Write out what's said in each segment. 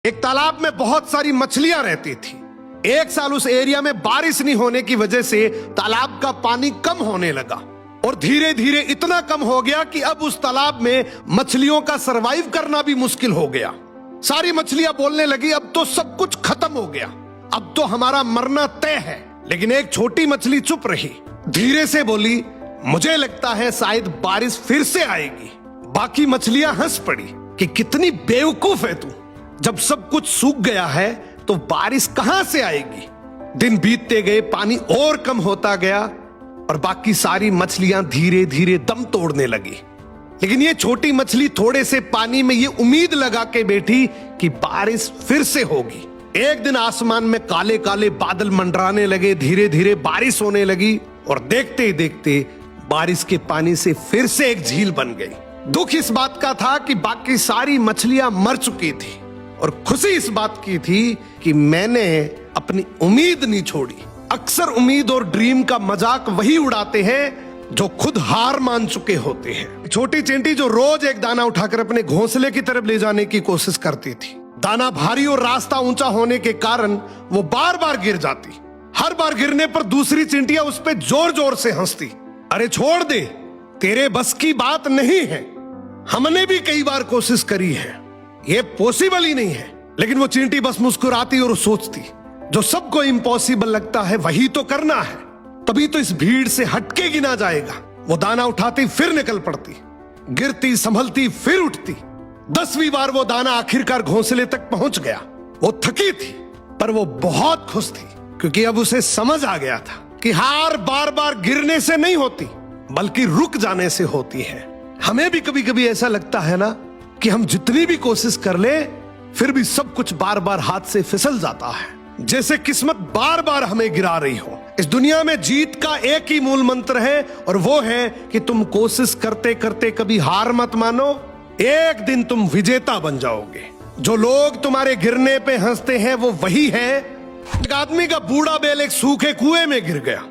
एक तालाब में बहुत सारी मछलियां रहती थी। एक साल उस एरिया में बारिश नहीं होने की वजह से तालाब का पानी कम होने लगा और धीरे धीरे इतना कम हो गया कि अब उस तालाब में मछलियों का सरवाइव करना भी मुश्किल हो गया। सारी मछलियां बोलने लगी, अब तो सब कुछ खत्म हो गया, अब तो हमारा मरना तय है। लेकिन एक छोटी मछली चुप रही, धीरे से बोली, मुझे लगता है शायद बारिश फिर से आएगी। बाकी मछलियां हंस पड़ी कि कितनी बेवकूफ है तू, जब सब कुछ सूख गया है तो बारिश कहां से आएगी। दिन बीतते गए, पानी और कम होता गया और बाकी सारी मछलियां धीरे धीरे दम तोड़ने लगी। लेकिन ये छोटी मछली थोड़े से पानी में ये उम्मीद लगा के बैठी कि बारिश फिर से होगी। एक दिन आसमान में काले काले बादल मंडराने लगे, धीरे धीरे बारिश होने लगी और देखते ही देखते बारिश के पानी से फिर से एक झील बन गई। दुख इस बात का था कि बाकी सारी मछलियां मर चुकी थी और खुशी इस बात की थी कि मैंने अपनी उम्मीद नहीं छोड़ी। अक्सर उम्मीद और ड्रीम का मजाक वही उड़ाते हैं जो खुद हार मान चुके होते हैं। छोटी चींटी जो रोज एक दाना उठाकर अपने घोंसले की तरफ ले जाने की कोशिश करती थी, दाना भारी और रास्ता ऊंचा होने के कारण वो बार बार गिर जाती। हर बार गिरने पर दूसरी चींटियां उस पर जोर जोर से हंसती, अरे छोड़ दे, तेरे बस की बात नहीं है, हमने भी कई बार कोशिश करी है, ये पॉसिबल ही नहीं है। लेकिन वो चींटी बस मुस्कुराती और सोचती, जो सबको इम्पॉसिबल लगता है वही तो करना है, तभी तो इस भीड़ से हटके गिना जाएगा। वो दाना उठाती, फिर निकल पड़ती, गिरती, संभलती, फिर उठती। 10वीं बार वो दाना आखिरकार घोंसले तक पहुंच गया। वो थकी थी पर वो बहुत खुश थी, क्योंकि अब उसे समझ आ गया था कि हार बार बार गिरने से नहीं होती बल्कि रुक जाने से होती है। हमें भी कभी कभी ऐसा लगता है ना कि हम जितनी भी कोशिश कर ले फिर भी सब कुछ बार बार हाथ से फिसल जाता है, जैसे किस्मत बार बार हमें गिरा रही हो। इस दुनिया में जीत का एक ही मूल मंत्र है और वो है कि तुम कोशिश करते करते कभी हार मत मानो, एक दिन तुम विजेता बन जाओगे। जो लोग तुम्हारे गिरने पे हंसते हैं वो वही है। एक आदमी का बूढ़ा बैल एक सूखे कुएं में गिर गया।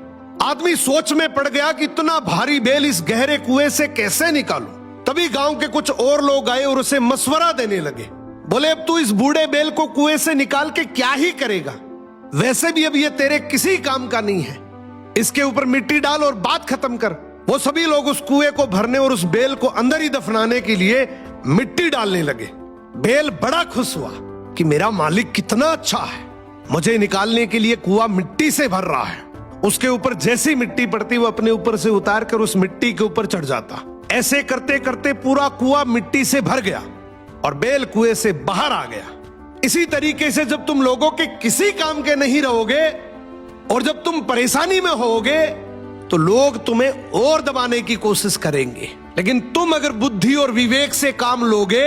आदमी सोच में पड़ गया कि इतना भारी बैल इस गहरे कुएं से कैसे निकालूं। तभी गांव के कुछ और लोग आए और उसे मशवरा देने लगे। बोले, अब तू इस बूढ़े बैल को कुएं से निकाल के क्या ही करेगा, वैसे भी अब ये तेरे किसी काम का नहीं है, इसके ऊपर मिट्टी डाल और बात खत्म कर। वो सभी लोग उस कुएं को भरने और उस बैल को अंदर ही दफनाने के लिए मिट्टी डालने लगे। बैल बड़ा खुश हुआ कि मेरा मालिक कितना अच्छा है, मुझे निकालने के लिए कुआं मिट्टी से भर रहा है। उसके ऊपर जैसी मिट्टी पड़ती वो अपने ऊपर से उतार कर उस मिट्टी के ऊपर चढ़ जाता। ऐसे करते करते पूरा कुआं मिट्टी से भर गया और बैल कुएं से बाहर आ गया। इसी तरीके से जब तुम लोगों के किसी काम के नहीं रहोगे और जब तुम परेशानी में होगे तो लोग तुम्हें और दबाने की कोशिश करेंगे, लेकिन तुम अगर बुद्धि और विवेक से काम लोगे